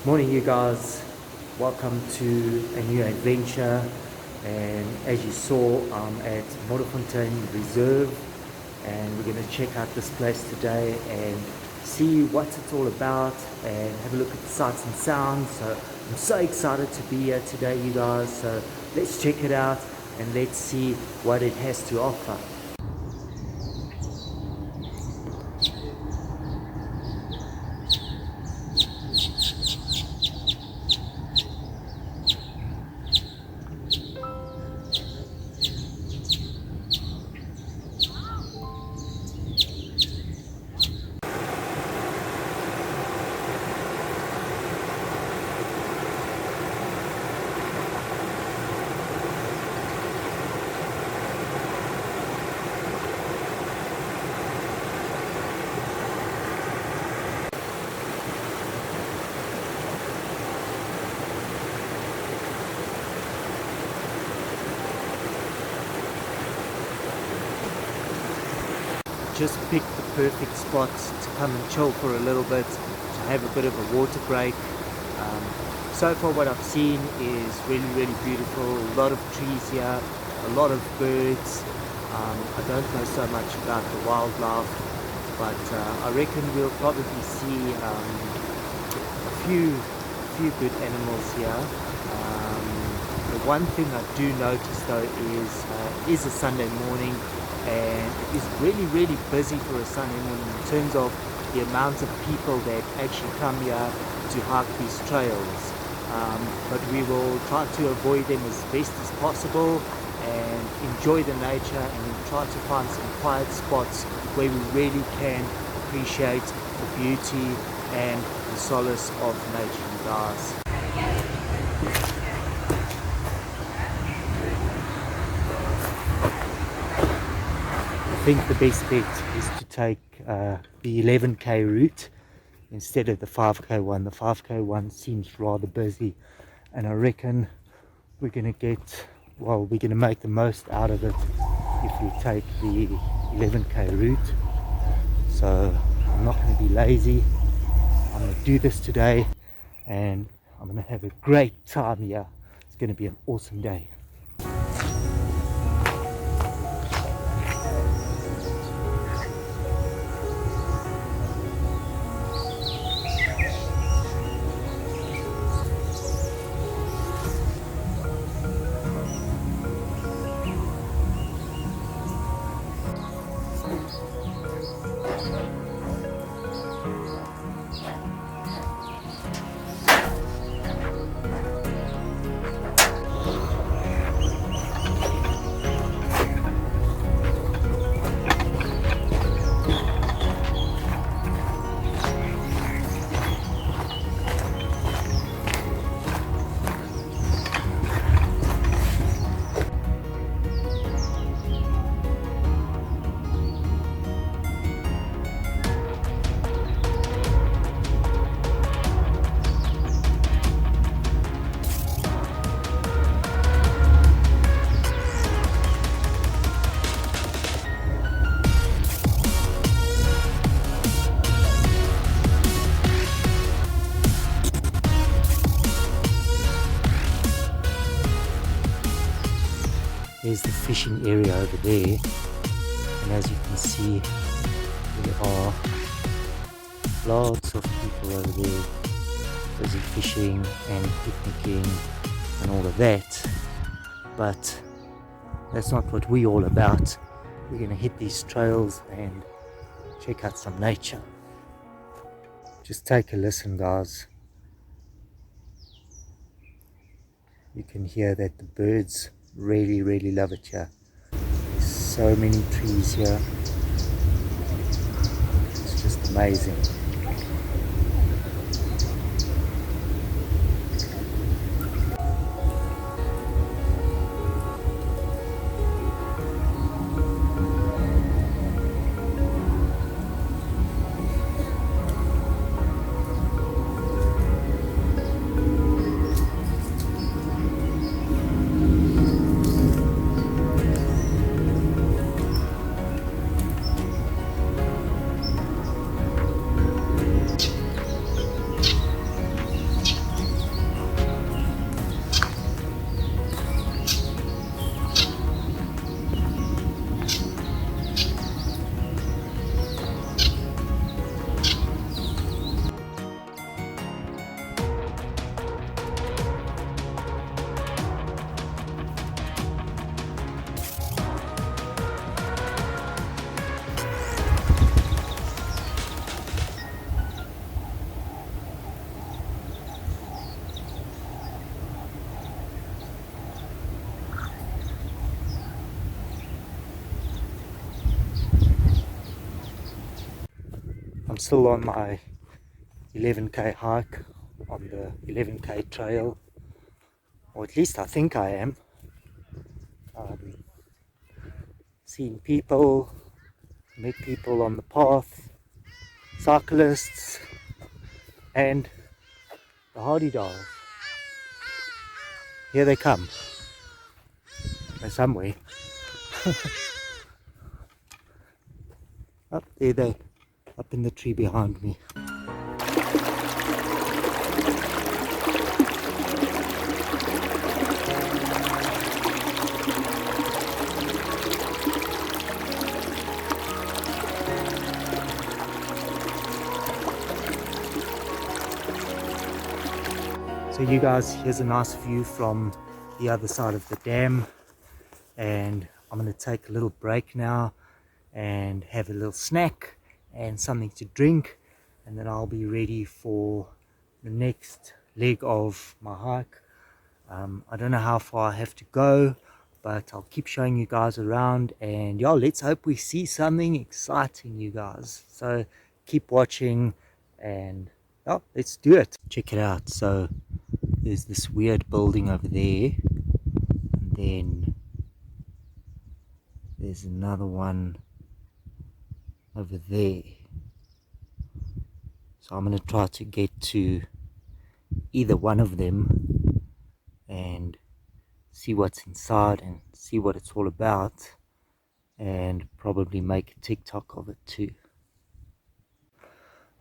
Morning, you guys. Welcome to a new adventure. And as you saw, I'm at Modderfontein Reserve, and we're going to check out this place today and see what it's all about and have a look at the sights and sounds. So I'm so excited to be here today, you guys. So let's check it out and let's see what it has to offer. Just picked the perfect spot to come and chill for a little bit, to have a bit of a water break. So far what I've seen is really beautiful. A lot of trees here, a lot of birds. I don't know so much about the wildlife, but I reckon we'll probably see a few good animals here. The one thing I do notice though is a Sunday morning, and it is really busy for a Sunday morning in terms of the amount of people that actually come here to hike these trails. But we will try to avoid them as best as possible and enjoy the nature, and we'll try to find some quiet spots where we really can appreciate the beauty and the solace of nature, you guys. I think the best bet is to take the 11k route instead of the 5k one. The 5k one seems rather busy, and I reckon we're going to make the most out of it if we take the 11k route. So I'm not going to be lazy. I'm going to do this today, and I'm going to have a great time here. It's going to be an awesome day. There's the fishing area over there, and as you can see, there are lots of people over there busy fishing and picnicking and all of that. But that's not what we're all about. We're going to hit these trails and check out some nature. Just take a listen, guys. You can hear that the birds really love it here. So many trees here. It's just amazing. still on my 11k hike on the 11k trail, or at least I think I am. Seeing people, met people on the path, cyclists, and the hardy-dolls. Here they come. They're somewhere. Up there, they up in the tree behind me. So you guys, here's a nice view from the other side of the dam, and I'm going to take a little break now and have a little snack and something to drink, and then I'll be ready for the next leg of my hike. I don't know how far I have to go, but I'll keep showing you guys around, and yeah, let's hope we see something exciting, you guys. So keep watching, and yeah, let's do it. Check it out. So there's this weird building over there, and then there's another one over there. So I'm going to try to get to either one of them and see what's inside and see what it's all about, and probably make a TikTok of it too.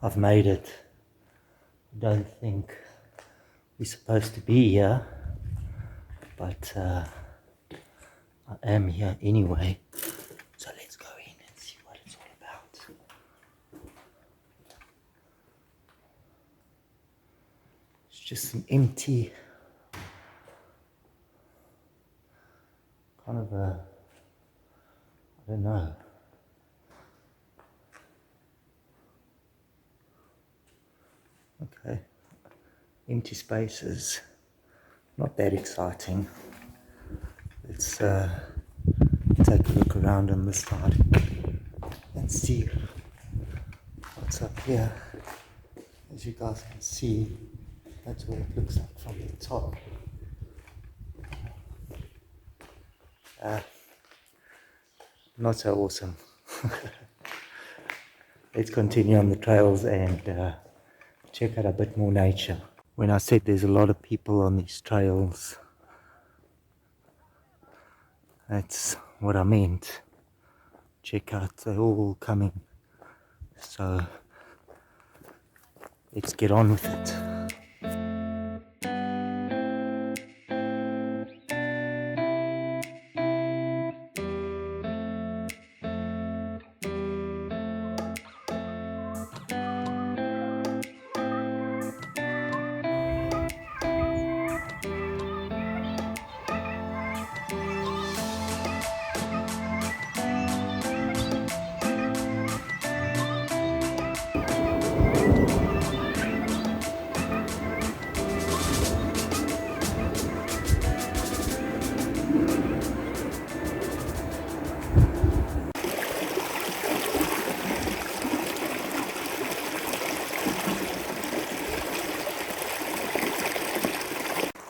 I've made it. I don't think we're supposed to be here, but I am here anyway. So let's go in and see what it's all about. It's just an empty kind of a, I don't know. Okay, empty spaces, not that exciting. Let's take a look around on this side and see what's up here. As you guys can see, that's what it looks like from the top. Not so awesome. Let's continue on the trails and check out a bit more nature. When I said there's a lot of people on these trails, that's what I meant. Check out, they're all coming. So let's get on with it.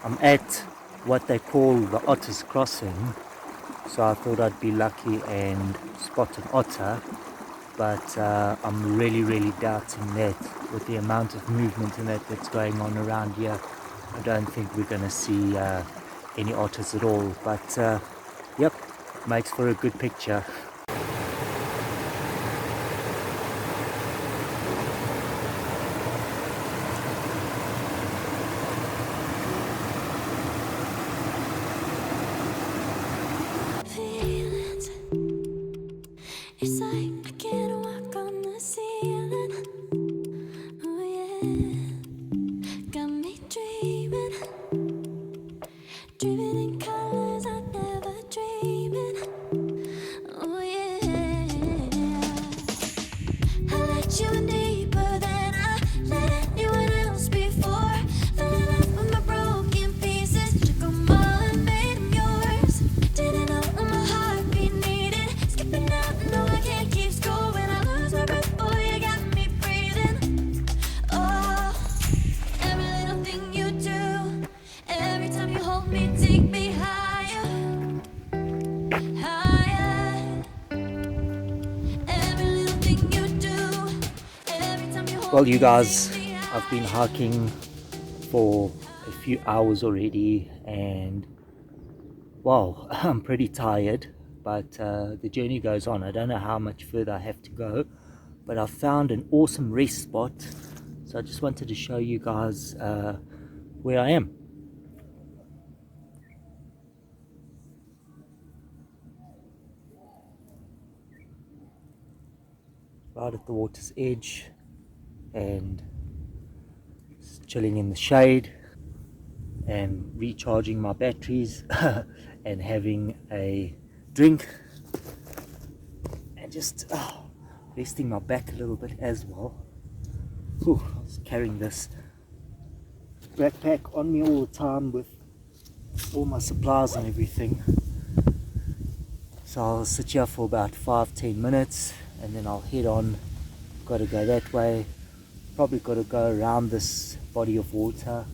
I'm at what they call the Otter's Crossing, so I thought I'd be lucky and spot an otter, but I'm really doubting that with the amount of movement and that's going on around here. I don't think we're going to see any otters at all, but yep, makes for a good picture. It's like I can't walk on the ceiling. Oh yeah, got me dreaming, dreaming in colors I never dreamed in. Oh Well, you guys, I've been hiking for a few hours already, and wow, I'm pretty tired, but the journey goes on. I don't know how much further I have to go, but I found an awesome rest spot, so I just wanted to show you guys where I am. Right at the water's edge, and just chilling in the shade and recharging my batteries and having a drink and just resting my back a little bit as well. Whew, I was carrying this backpack on me all the time with all my supplies and everything, so I'll sit here for about 5-10 minutes and then I'll head on. Got to go that way, probably got to go around this body of water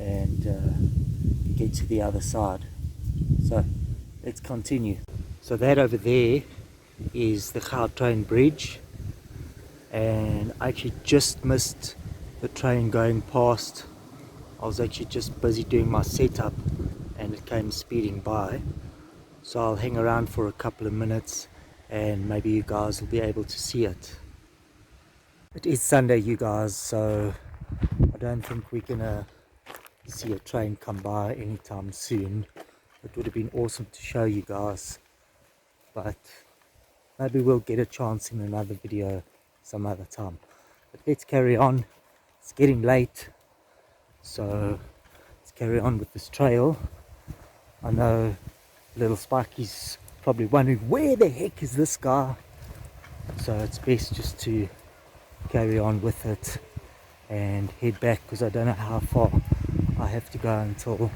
and get to the other side. So let's continue. So that over there is the Gauteng bridge, and I actually just missed the train going past. I was actually just busy doing my setup and it came speeding by, so I'll hang around for a couple of minutes and maybe you guys will be able to see it. It is Sunday, you guys, so I don't think we're gonna see a train come by anytime soon. It would have been awesome to show you guys, but maybe we'll get a chance in another video some other time. But let's carry on. It's getting late, so let's carry on with this trail. I know little Sparky's probably wondering where the heck is this guy, so it's best just to carry on with it and head back, because I don't know how far I have to go until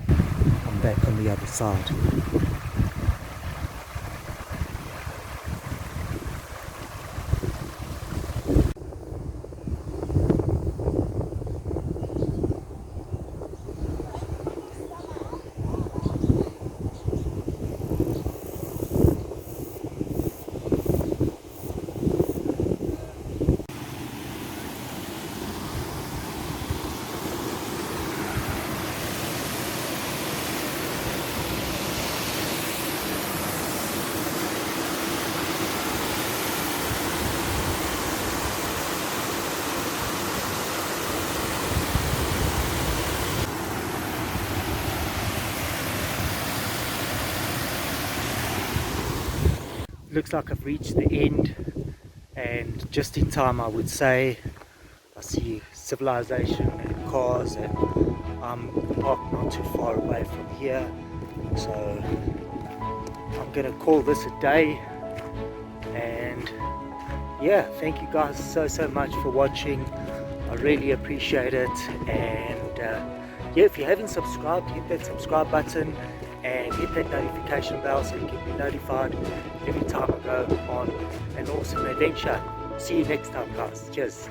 I'm back on the other side. Looks like I've reached the end, and just in time, I would say. I see civilization and cars, and I'm parked not too far away from here, so I'm gonna call this a day. And yeah, thank you guys so much for watching. I really appreciate it. And yeah, if you haven't subscribed, hit that subscribe button and hit that notification bell so you can be notified every time I go on an awesome adventure. See you next time, guys. Cheers.